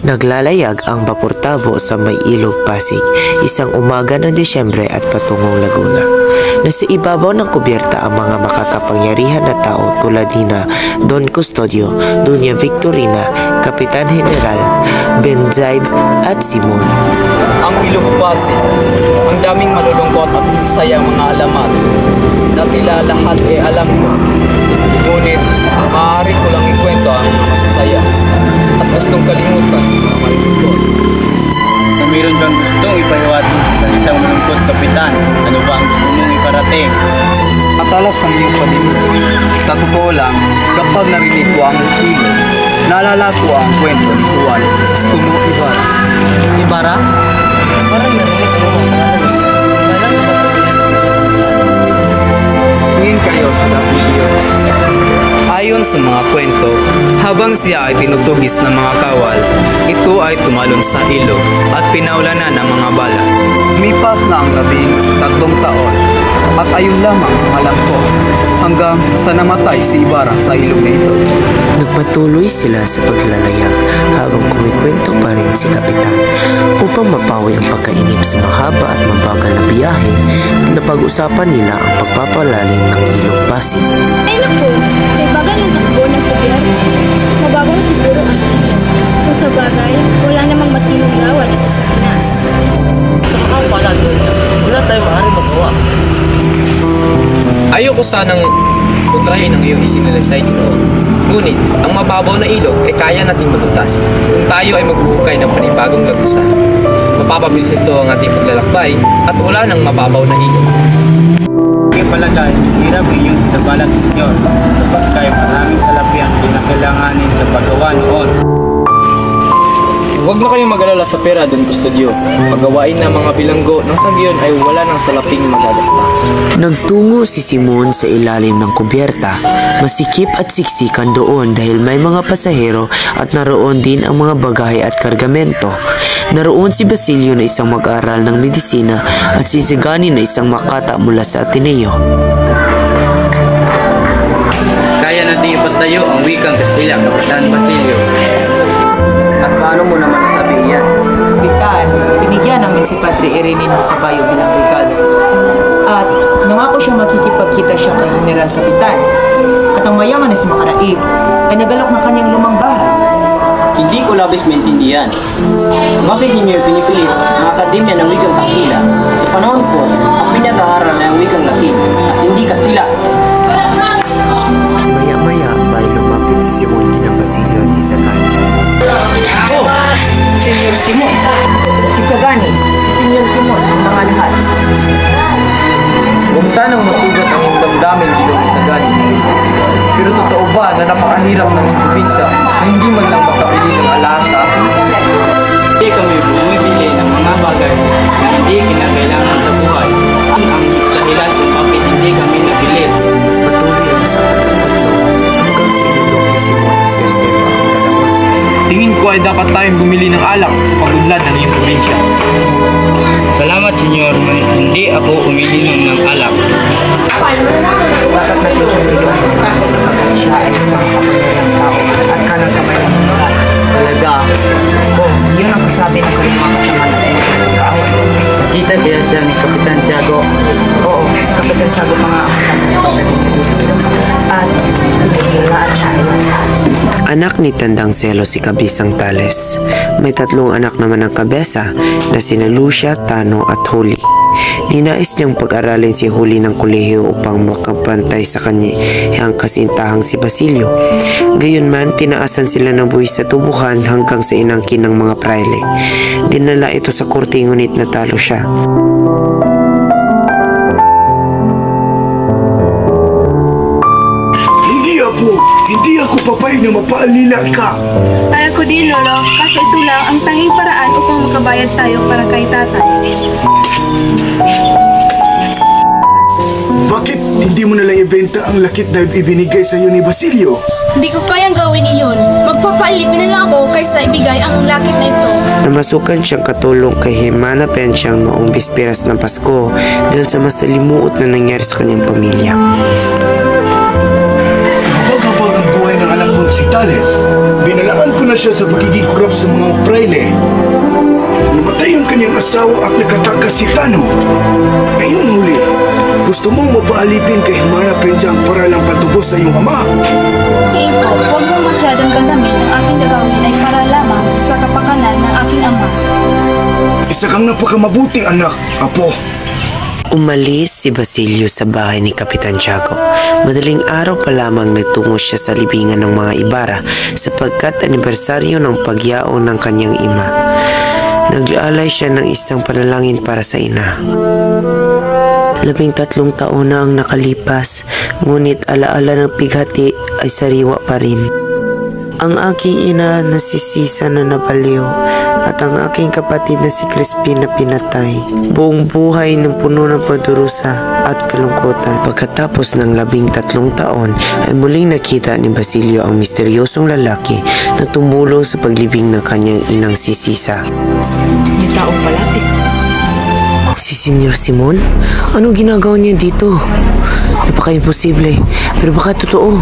Naglalayag ang Vapor Tabo sa may ilog Pasig, isang umaga ng Desyembre at patungong Laguna. Nasa ibabaw ng kubyerta ang mga makakapangyarihan na tao tulad nina Don Custodio, Doña Victorina, Kapitan General, Benzaib at Simon. Ang ilog Pasig, ang daming malulungkot at masasayang mga alamat na tila lahat ay alam ko. Ngunit maaari ko lang ikwento ang mga masasaya at gustong kalimutan ang mga malulungkot. Kung meron kang gustong ipahiwatig sa salitang malungkot, Kapitan, ano ba ang gusto mong iparating? Matalas ang iyong panimula. Sa totoo lang, kapag narinig ko ang ilog, naalala ko ang kwento ni Juan Crisostomo Ibarra. Ibarra? Parang narinig ko ang pangalan. Kailan mo ba sabihin? Tingin kayo sa W. Ayon sa mga kwento, habang siya ay tinutugis ng mga kawal, ito ay tumalon sa ilog at pinaulanan ng mga bala. Lumipas na ang 13 taon at ayun lamang ang alam ko hanggang sa namatay si Ibarra sa ilog na ito. Nagpatuloy sila sa paglalayag habang kumikwento pa rin si Kapitan. Upang mapawi ang pagkainip sa mahaba at mabagal na biyahe, napag-usapan nila ang pagpapalalim ng ilog Pasig. Ay naku, kay bagal ng takbo ng kubyerta. Mababaw siguro ang ilog. Kung sa bagay, wala namang matinong lawa dito sa Pinas. Sa mga palad, wala tayong maaaring magawa. Ayoko sanang kontrahin ang iyong isinalisay dito. Ngunit, ang mababaw na ilog ay kaya nating malutas kung tayo ay magbuhukay ng panibagong lagusan. Mapapabilis ito ang ating paglalakbay at wala nang mababaw na ilog. Ang palagay, hirap inyong itabalang, Senyor, sapagkay maraming salapi ang kinakailanganin sa paggawa noon. Huwag na kayong mag-alala sa pera, Don Custodio. Paggawain ng mga bilanggo ng sagyon ay wala ng salaping magagasta. Nagtungo si Simon sa ilalim ng kubyerta. Masikip at siksikan doon dahil may mga pasahero at naroon din ang mga bagahe at kargamento. Naroon si Basilio na isang mag-aaral ng medisina at si Zagani na isang makata mula sa Ateneo. Kaya natin ipatayo ang wikang Kastila, Kapitan Basilio. At paano mo naman nasabi yan? Kapitan, binigyan namin si Padre Irene ng kabayo bilang regalo. At nangako siya makikipagkita siya kay General Kapitan. At ang mayaman na si Makaraig ay nagalok na kanyang lumang bahay. Hindi ko labis maintindihan. Bakit ninyo pinipilit ang Akademya ng Wikang Kastila? Sa panahon ko, ang pinag-aaral ay ang Wikang Latin at hindi Kastila. Maya-maya may lumapit si Simon kina Basilio at Isagani. Oh, Senyor Simon. Isagani, si Senyor Simon, ang mga lahat. Huwag sanang masugat ang iyong damdamin, Ginoong Isagani. Pero totoo ba na napakahirap ng probinsya na hindi man lang makabili ng alasa? Hindi kami bumibili ng mga bagay na hindi kinakailangan sa buhay. Ang dahilan kung bakit hindi kami nabili. Patuloy ang usapan ng tatlo hanggang sa inulong ni Simon at Sir Stefan ang dalawa. Tingin ko ay dapat tayong bumili ng alak sa pag-unlad ng iyong probinsya. Salamat, Senyor. Hindi ako umiinom ng alak. Bakit natin siya bigyan ng sapagkat siya ay isang kapangyarihang tao at kanang kamay ng mga talaga. Oh, yun ang kasabi ng kanyang mga kasama na kaaway. Kita kaya siya ni Kapitan Tiago. Oo, si Kapitan Tiago pa nga ang kasama niya pagdating niya dito. At nilalaan siya ngayon. Anak ni Tandang Selo si Kabisang Tales. May 3 anak naman ng kabesa na sina Lucia, Tano at Holy. Ninais niyang pag-aralin si Huli ng kolehiyo upang makapantay sa kanya ang kasintahang si Basilio. Gayunman, tinaasan sila ng buwis sa tubuhan hanggang sa inangkin ng mga praile. Dinala ito sa korte ngunit natalo siya. Hindi ako papayag na mapaalila ka. Kaya ko din, Lolo. Kaso ito lang ang tanging paraan upang makabayad tayo para kay tatay. Bakit hindi mo nalang ibenta ang lakit na ibinigay sa iyo ni Basilio? Hindi ko kayang gawin iyon. Magpapalipin na lang ako kaysa ibigay ang lakit na ito. Namasukan siyang katulong kay Jimena Pensyang noong bisperas ng Pasko dahil sa masalimuot na nangyari sa kanyang pamilya. Si Tales, binalaan ko na siya sa pagiging korap sa mga praile. Namatay ang kanyang asawa at nakatakas si Tano. Ngayon, Huli, gusto mong mapaalipin kay Jimena Pensyang para lang patubos sa iyong ama? Ito, huwag mo masyadong gandamin ang aking gagawin ay para lamang sa kapakanan ng aking ama. Isa kang napakamabuting anak, Apo. Umalis si Basilio sa bahay ni Kapitan Tiago. Madaling araw pa lamang nagtungo siya sa libingan ng mga Ibarra sapagkat anibersaryo ng pagyaon ng kanyang ima. Nag-aalay siya ng isang panalangin para sa ina. 13 taon na ang nakalipas, ngunit alaala ng pighati ay sariwa pa rin. Ang aking ina nasisisa na nabaliw at ang aking kapatid na si Crispin na pinatay. Buong buhay ng puno ng pagdurusa at kalungkutan. Pagkatapos ng 13 taon ay muling nakita ni Basilio ang misteryosong lalaki na tumulong sa paglibing ng kanyang inang si Sisa. May taong malapit. Si Senyor Simon? Anong ginagawa niya dito? Napaka-imposible, pero baka totoo.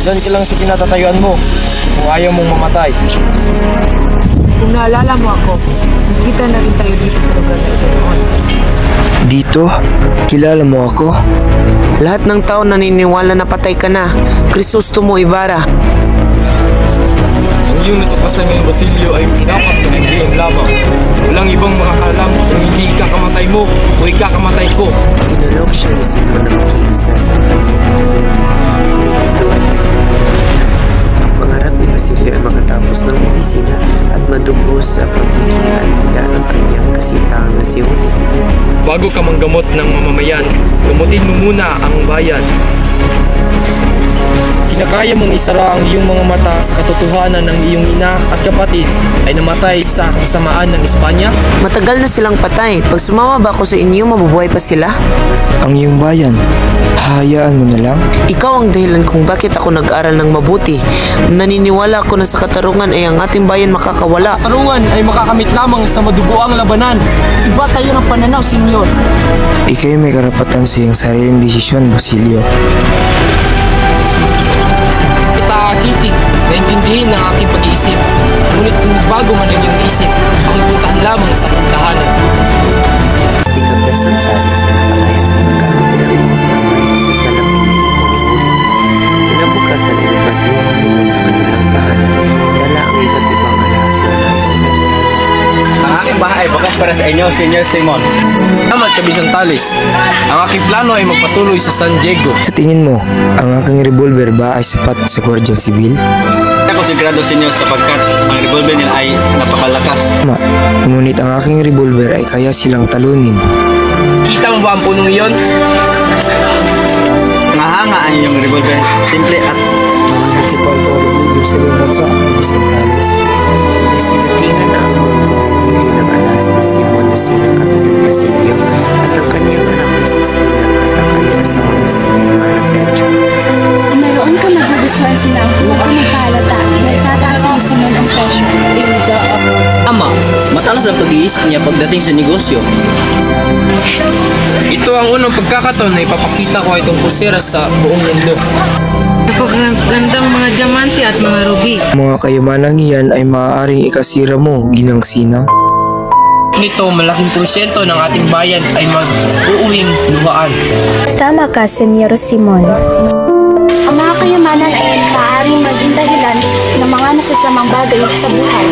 Diyan ka lang sa pinatatayuan mo kung ayaw mong mamatay. Kung naalala mo ako, kita na rin tayo dito sa lugar na ito noon. Dito? Kilala mo ako? Lahat ng tao naniniwala na patay ka na. Crisostomo Ibarra. Ang iyong natukasan ng Basilio ay dapat kanindihan lamang. Walang ibang makakalam kung hindi ikakamatay mo o ikakamatay ko. Inalok siya ni Simon na mag-iisa sa kanyang ang pangarap ni Basilio ay makatapos ng medisina at madubos sa pagiging alila ng kanyang kasintahang na si Huli. Bago ka manggamot ng mamamayan, gamutin mo muna ang bayan. Kinakaya mong isara ang iyong mga mata sa katotohanan ng iyong ina at kapatid ay namatay sa kasamaan ng Espanya? Matagal na silang patay. Pag sumama ba ako sa inyo, mabubuhay pa sila? Ang iyong bayan, hahayaan mo na lang? Ikaw ang dahilan kung bakit ako nag-aral ng mabuti. Naniniwala ako na sa katarungan ay ang ating bayan makakawala. Tarungan ay makakamit lamang sa madugoang labanan. Iba tayo ng pananaw, Senyor. Ika'y may karapatan sa iyong sariling desisyon, Basilio. Kita-akitik, naintindihin ang aking pag-iisip. Ngunit kung bago man ang iyong isip, pakipuntahan lamang sa puntahanan. Si Kapitan Tales ay nakalaya sa pagkakabilang ng bayan sa salamin ni Huli. Kinabukasan ay nagbatid si Simon sa kanilang tahanan. Dala ang iba't ibang alahas na naisibenta. Ang aking bahay bukas para sa inyo, Senyor Simon. Salamat, Kapitan Tales. Ang aking plano ay magpatuloy sa San Diego. Sa tingin mo, ang aking revolver ba ay sapat sa Guardia Civil? Ako sigurado, Senyor, sapagkat ang revolver nila ay napakalakas. Tama, ngunit ang aking revolver ay kaya silang talunin. Kita mo ba ang punong iyon? Mahanga ang iyong revolver, simple at Malangkat pa ito ang revolver sa ibang bansa, Kapitan Tales. Nasinutingan na ang mga pumili ng alas ni Simon na sinang Kapitan Basilio at ang kanyang anak na si Sina at ang kanyang asawa na si Jimena Pensyang. Mayroon ka magugustuhan sila. Huwag ka magpaalata. Nagtataasan ni Simon ang presyo. Ama, matalas ang pag-iisip niya pagdating sa negosyo. Ito ang unang pagkakataon na ipapakita ko itong pulsera sa buong mundo. Napagandang mga diamante at mga ruby. Mga kayamanang iyan ay maaaring ikasira mo, Ginang Sina. Nito, malaking porsyento ng ating bayan ay mag-uuwing luhaan. Tama ka, Senyor Simon. Ang mga kayamanan ay maaaring maging dahilan ng mga nasasamang bagay sa buhay.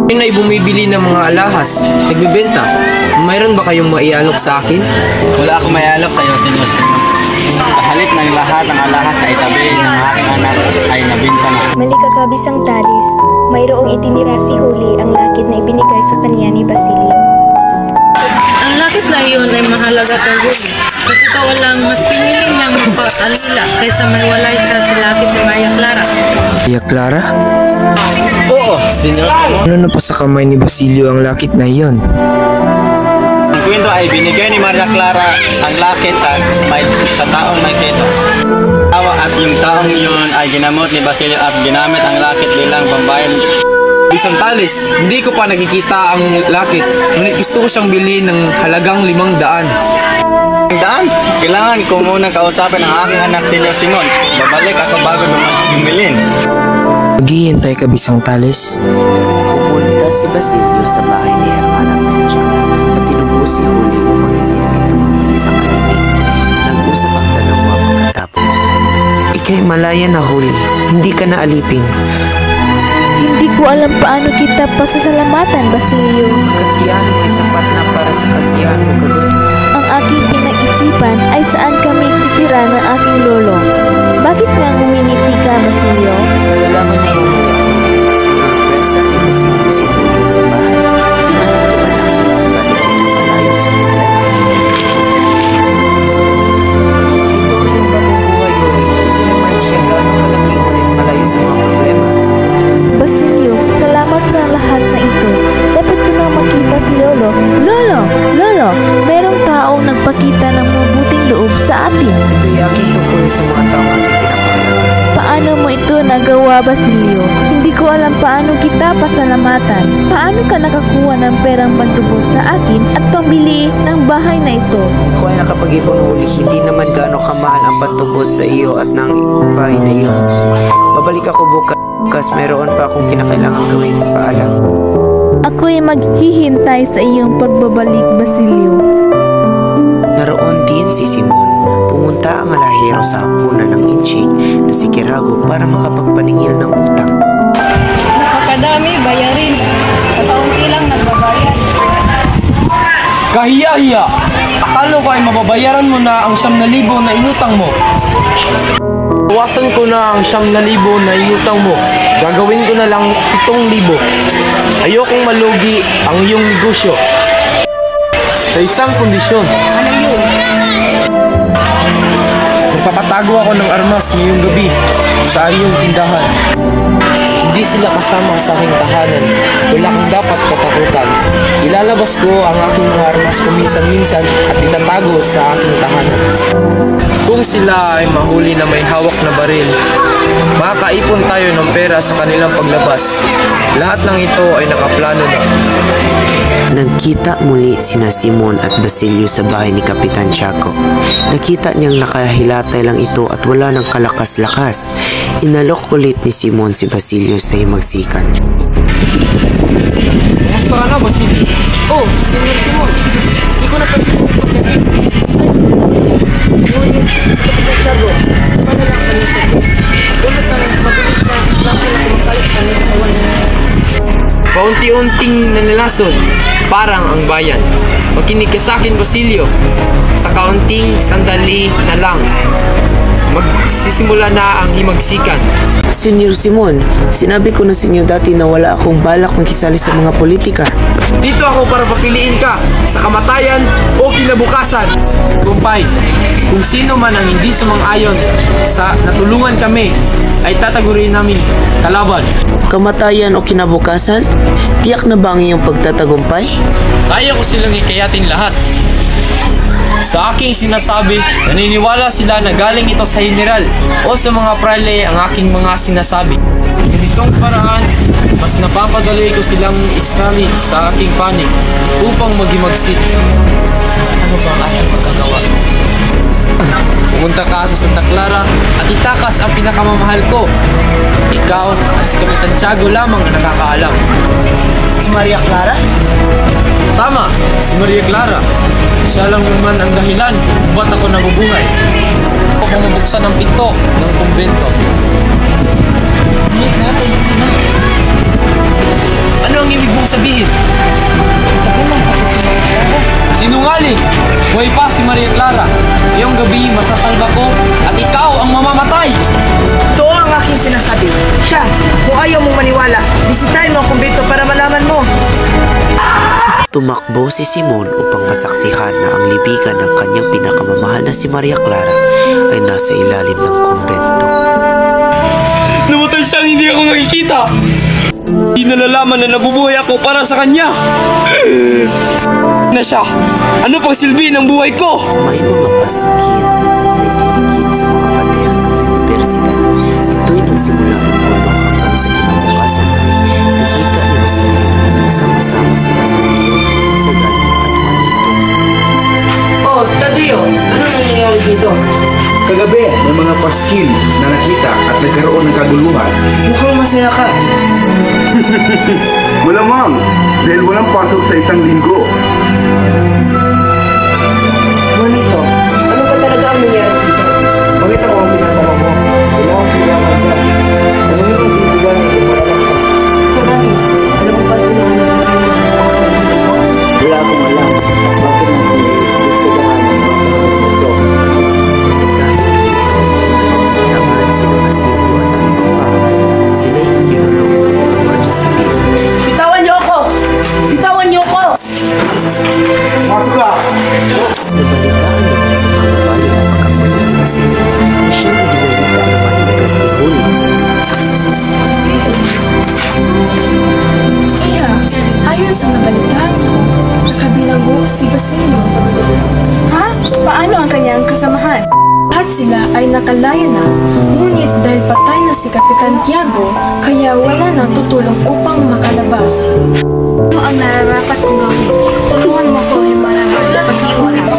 Yung ay bumibili ng mga alahas, nagbibenta. Mayroon ba kayong maialok sa akin? Wala akong mayalok sa iyo, Senyor Simon. Kahalip ng lahat ng alahas ay tabi ng aking anak ay nabinta na. Mali kakabisang talis, mayroong itinira si Huli ang lakit na ibinigay sa kanya ni Basilio. Ang lakit na iyon ay mahalaga kay Huli. Sa totoo lang, mas pinili niyang magpaalila kaysa maiwalay siya sa lakit ni Maria Clara. Maria Clara? Oo, Senyor Simon. Ano na pa sa kamay ni Basilio ang lakit na iyon? Ang kwento ay binigay ni Maria Clara ang lakit sa taong may keto. At yung taong yun ay ginamot ni Basilio at ginamit ang lakit bilang pambayad. Isang talis, hindi ko pa nakikita ang lakit. Ngunit gusto ko siyang bilhin ng halagang 500. Daan, kailangan ko muna kausapin ang aking anak, Senyor Simon. Babalik ako bago dumilin. Maghihintay ka bisang talis. Pumunta si Basilio sa bahay ni Hermana Mencha at tinubos si Huli upang hindi na ito mag-iisang alipin. Nag-usap ang dalawa pagkatapos. Ika'y malaya na, Huli. Hindi ka na alipin. Hindi ko alam paano kita pasasalamatan, Basilio. Kasiyahan mo ay sapat na para sa kasiyahan mo gawin. Ang aking pinag-isipan ay saan kami titira ng aking lolo. Bakit nga ngumingiti ka, Basilio? Nalalaman niya yung sinurpresa ni Basilio si Huli ng bahay. Di man ito malaki, subalit ito malayo sa problema. Ito ay yung bagong buhay, Huli. Hindi man siya gaano kalaki, ngunit malayo sa mga problema. Basilio, salamat sa lahat na ito. Dapat ko na makita si Lolo. Lolo! Lolo! Merong taong nagpakita ng mabuting loob sa atin. Ito'y aking tungkulin sa mga taong aking pinapahalaga. Paano mo ito nagawa, Basilio? Hindi ko alam paano kita pasalamatan. Paano ka nakakuha ng perang pantubos sa akin at pambili ng bahay na ito? Ako ay nakapag-ipon, Huli. Hindi naman gaano kamahal ang pantubos sa iyo at ng bahay na iyon. Babalik ako bukas. Mayroon pa akong kinakailangan gawin. Paalam. Ako'y maghihintay sa iyong pagbabalik, Basilio. Naroon din si Simon. Pumunta ang alahero sa hapunan ng Inchik na si Kirago para makapagpaningil ng utang. Nakakadami, bayarin. Kaunti lang nagbabayad. Kahiya-hiya! Akala ko ay mababayaran mo na ang 9,000 na inutang mo. Bawasan ko na ang 9,000 na inutang mo. Gagawin ko na lang 7,000. Ayokong malugi ang iyong negosyo. Sa isang kondisyon. Ano yun? Magpapatago ako ng armas ngayong gabi sa iyong tindahan. Hindi sila kasama sa aking tahanan. Wala kang dapat katakutan. Ilalabas ko ang aking mga armas paminsan-minsan at itatago sa aking tahanan. Kung sila ay mahuli na may hawak na baril, makakaipon tayo ng pera sa kanilang paglabas. Lahat ng ito ay nakaplano na. Nagkita muli sina Simon at Basilio sa bahay ni Kapitan Tiago. Nakita niyang nakahilatay lang ito at wala ng kalakas-lakas. Inalok ulit ni Simon si Basilio sa himagsikan. Kumusta ka na, Basilio? Oh, Senyor Simon. Hindi ko napansin mo pagdating. Ngunit, Kapitan Tiago, paano lang kayo sa ito? Unat na lang, mabilis na, klase na kumakalit ang katawan niya. Paunti-unting nanalason, parang ang bayan. Makinig ka sa akin, Basilio. Sa kaunting sandali na lang, magsisimula na ang himagsikan. Senyor Simon, sinabi ko na sa inyo dati na wala akong balak makisali sa mga politika. Dito ako para papiliin ka sa kamatayan o kinabukasan. Kumpay, kung sino man ang hindi sumang-ayon sa natulungan kami, ay tatagurin namin kalaban. Kamatayan o kinabukasan? Tiyak na ba ang iyong pagtatagumpay? Kaya ko silang ikayatin lahat. Sa aking sinasabi, naniniwala sila na galing ito sa general o sa mga prale ang aking mga sinasabi. Ganitong paraan, mas napapadali ko silang isali sa aking panig upang maghimagsik. Ano ba ang aking magagawa? Pumunta ka sa Santa Clara at itakas ang pinakamamahal ko. Ikaw at si Kapitan Tiago lamang ang nakakaalam. Si Maria Clara? Tama, si Maria Clara. Siya lang naman ang dahilan kung ba't ako nabubuhay. Ako mabuksan ang pinto ng kumbento. Ngunit lahat ay hindi na. Ano ang ibig mong sabihin? Sinungaling! Buhay pa si Maria Clara. Ngayong gabi masasalba ko at ikaw ang mamamatay! Ito ang aking sinasabi. Siya, kung ayaw mong maniwala, bisitahin mo ang kumbento para malaman mo. Tumakbo si Simon upang masaksihan na ang libigan ng kanyang pinakamamahal na si Maria Clara ay nasa ilalim ng kumbento. Namatay siyang hindi ako nakikita! Hindi nalalaman na nabubuhay ako para sa kanya! Na siya! Ano pang silbi ng buhay ko? May mga paskin na itinikit sa mga pader ng universidad. Ito'y nagsimula ng ulo hanggang sa kinabukasan ay nakita ni Basilio na nagsama-sama si Tadeo, Sagani at Juanito. Oh, Tadeo! Ano nangyayari dito? Kagabi, may mga paskil na nakita at nagkaroon ng kaguluhan. Mukhang masaya ka. Malamang, dahil walang pasok sa isang linggo. Juanito, ano ba talaga ang nangyari dito? Bakit ako ang tinatanong mo? Wala akong silaman siya. Ano yung bibigyan niya kung wala siya? So, Dani, alam mo ba sinunod mo? Wala akong alam. Bakit mo gusto ka ng mga Dahil dito, napapuntangan sina Basilio at ang ibang pa at sila'y ginulong ng mga Guardia Civil. Bitawan niyo ako! Bitawan niyo ako! Masok ka! Nabalitaan ni Hermano Bali ang pagkakulong ni Basilio na siyang ginalita naman agad kay Huli. Iya, ayon sa nabalitaan ko, nakabilago si Basilio. Ha? Paano ang kanyang kasamahan? Lahat sila ay nakalaya na, ngunit dahil patay na si Kapitan Tiago, kaya wala nang tutulong upang makalabas. Ano ang nararapat kong gawin? Tulungan mo ko yung mga pag-iusap.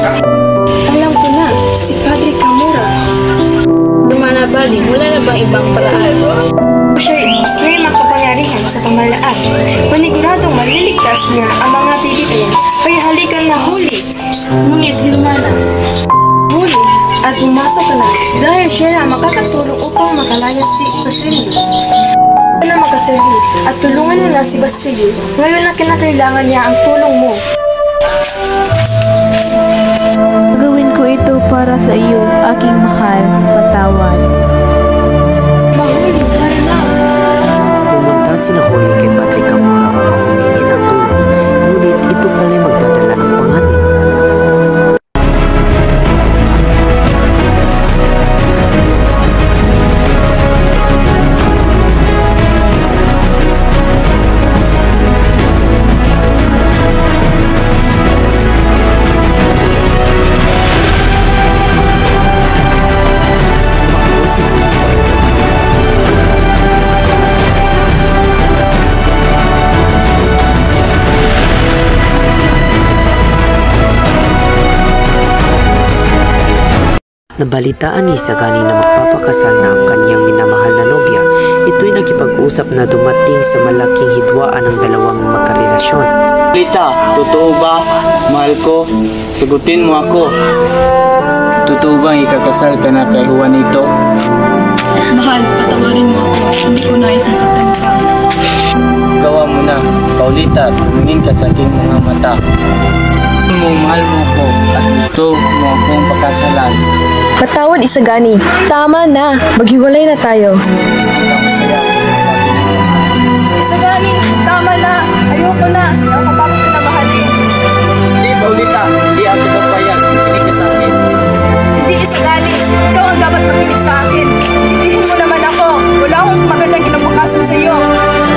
Alam ko na, si Padre Camora. Dumanabali, wala na bang ibang paraan? Siya'y makapangyarihan sa pamalaan. Paniguradong maliligtas niya ang mga Pilipino, kaya halikan na Huli. Ngunit Hermana, Huli at pumasok ka na dahil siya na makakatulong upang makalaya si Basilio. Na magkaservi at tulungan mo na si Basilio ngayon na kinakailangan niya ang tulong mo. Gagawin ko ito para sa iyo, aking mahal. Patawad. Mahuli, tara na. Pumunta sina Huli kay Padre Camora upang humingi ng tulong, ngunit ito pala'y magdadala ng panganib. Tumakbo si Huli sa Nabalitaan ni Sagani na magpapakasal na ang kanyang minamahal na nobya. Ito'y nakipag-usap na dumating sa malaking hidwaan ng dalawang magkarelasyon. Lita, totoo ba? Mahal ko, sagutin mo ako. Totoo bang ikakasal ka na kay Juanito? Mahal, patawarin mo ako. Hindi ko nais nasaktan ka. Gawa mo na, Paulita, tumingin ka sa aking mga mata. Mahal mo ko at gusto mo akong pagkasalan. Patawad, Isagani. Tama na. Maghiwalay na tayo. Isagani, tama na. Ayoko na. Ayoko bakit ka na mahalin. Hindi, Paulita, hindi ako magpayag. Makinig ka sa akin. Hindi, Isagani. Ikaw ang dapat makinig sa akin. Hindihin mo naman ako. Wala akong magandang kinabukasan sa iyo.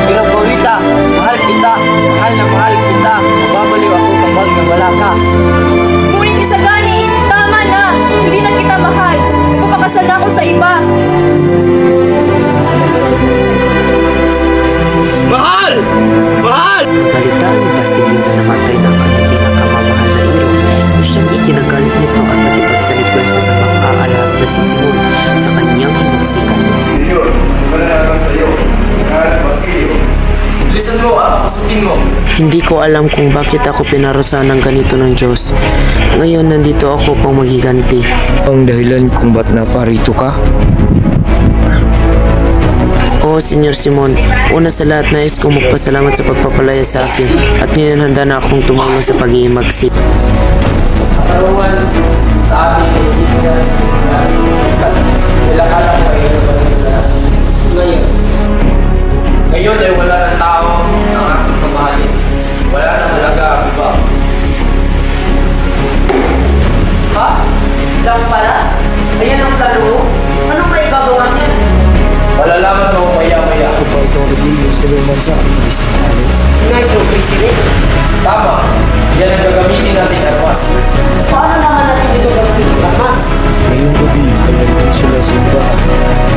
Pero Paulita, mahal kita. Mahal na mahal kita. Mababaliw ako kapag nawala ka. Ngunit Isagani, tama na. Hindi na kita mahal. Papakasal na ako sa iba. Mahal! Mahal! Nabalitaan ni Basilio na namatay na ang kanyang pinakamamahal na iro na siyang ikinagalit nito at nakipagsalipwersa sa pang-aalas na si Simon sa kanyang himagsikan. Senyor, wala na lang sa'yo. Mahal, Basilio. Bilisan mo at pasukin mo. Hindi ko alam kung bakit ako pinarusahan ng ganito ng Diyos. Ngayon nandito ako pang maghiganti. Ang dahilan kung ba't naparito ka? Oo, Senyor Simon. Una sa lahat, nais kong magpasalamat sa pagpapalaya sa akin. At ngayon handa na akong tumulong sa pag-iimagsi. Ngayon ay wala ng tao ang aking pamahalin. Wala nang halaga ang iba. Ha? Lang pala? Ayan ang plano mo? Anong may gagawa niyan? Malalaman mo maya-maya. Ako pa itong rebellion sa luman sa aking isang alis. Ngayon, President. Tama. Yan ang gagamitin natin armas. Paano naman natin ito gagawin ng mas? Ngayong gabi, pag nandun sila sa imbahan,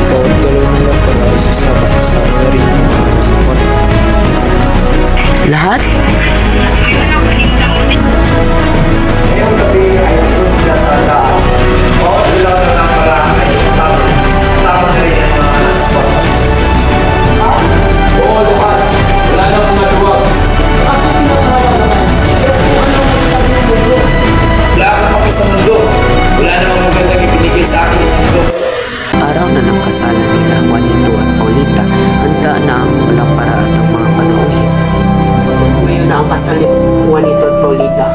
bawat galaw ng lampara ay sasabak kasama na rin ang mga nasa parin. Lahat? Ngayong gabi ay nandun sila sa daan. Bawat ilaw ng lampara ay sasabak. Kasama na rin ang mga nasa parin. Oo, lahat. Wala na mga duwag. Wala akong paki sa mundo. Wala namang magandang ibinigay sa akin ng mundo. Araw na ng kasalan nila Juanito at Paulita, handa na ang lampara at ang mga panauhin. Ngayon na ang kasal ni Juanito at Paulita.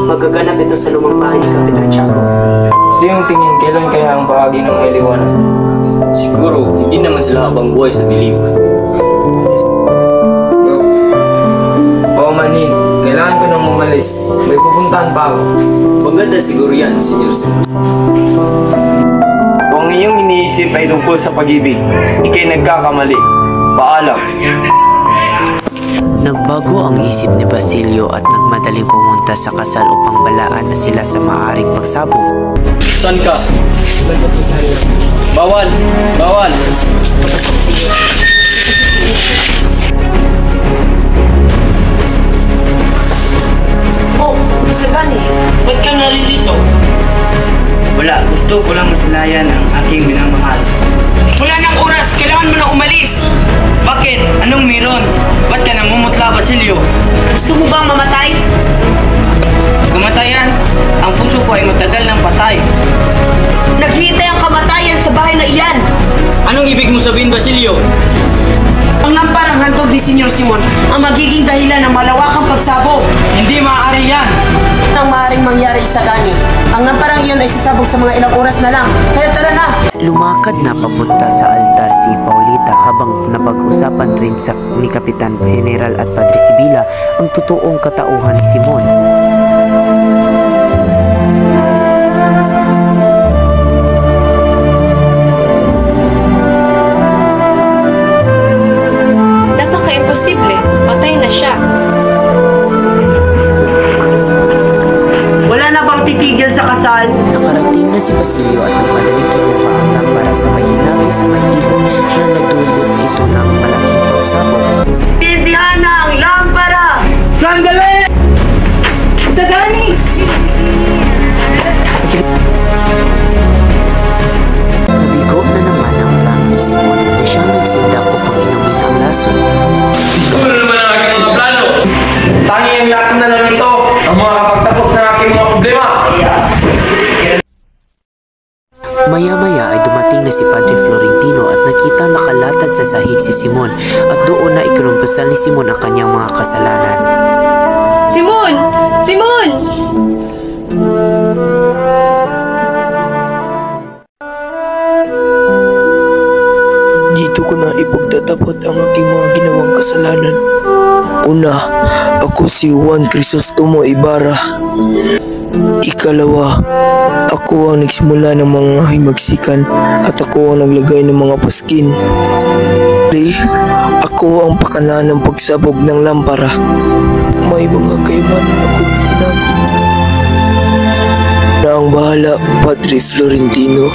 Magaganap ito sa lumang bahay ni Kapitan Tiago. Sa iyong tingin, kailan kaya ang bahagi ng may liwanag? Siguro, hindi naman sila habang buhay sa dilim. Oo, Manin. Kailangan ko nang umalis. May pupuntahan pa ako. Maganda siguro yan, Senyor Simon. Kung iyong iniisip ay tungkol sa pag-ibig, ikay nagkakamali. Paalam. Nagbago ang isip ni Basilio at nagmadaling pumunta sa kasal upang balaan na sila sa maaaring pagsabog. Saan ka? Bawal! Bawal! Oh, Isagani! Ba't ka naririto? Wala, gusto ko lang masalayan ang aking minamahal. Wala nang oras, kailangan mo na umalis! Bakit? Anong meron? Ba't ka namumutla, Basilio? Gusto mo bang mamatay? Kamatayan? Ang puso ko ay matagal ng patay. Naghihintay ang kamatayan sa bahay na iyan! Anong ibig mo sabihin, Basilio? Ang lamparang handog ni Senyor Simon ang magiging dahilan ng malawakang pagsabog. Hindi maaari yan! Ang maaaring mangyari, Isagani. Ang lamparang iyon ay sasabog sa mga ilang oras na lang. Kaya tara na! Lumakad na papunta sa altar si Paulita habang napag-usapan rin ni Kapitan General at Padre Sibila ang totoong katauhan ni Simon. Napaka-imposible. Patay na siya. Wala na bang titigil sa kasal? Nakarating na si Basilio at nagmadaling kinuha ang lampara sa may hinagi sa may ilog na nagdulot ito ng malaking pagsabog. Tindihan na ang lampara! Sandali! Isagani! Nabigo na naman ang plano ni Simon na siyang nagsindak upang inumin ang lason. Ano naman ang aking mga plano? Tanging ang lakas na lang ito ang mga kapagtapos ng aking mga problema. Maya-maya ay dumating na si Padre Florentino at nakitang nakalatad sa sahig si Simon at doon na ikinumpasal ni Simon ang kanyang mga kasalanan. Simon! Simon! Dito ko na ipagtatapat ang aking mga ginawang kasalanan. Una, ako si Juan Crisostomo Ibarra. Ikalawa, ako ang nagsimula ng mga himagsikan at ako ang naglagay ng mga paskin. Ako ang pakana ng pagsabog ng lampara. May mga kayamanan ako na tinago. Na ang bahala, Padre Florentino.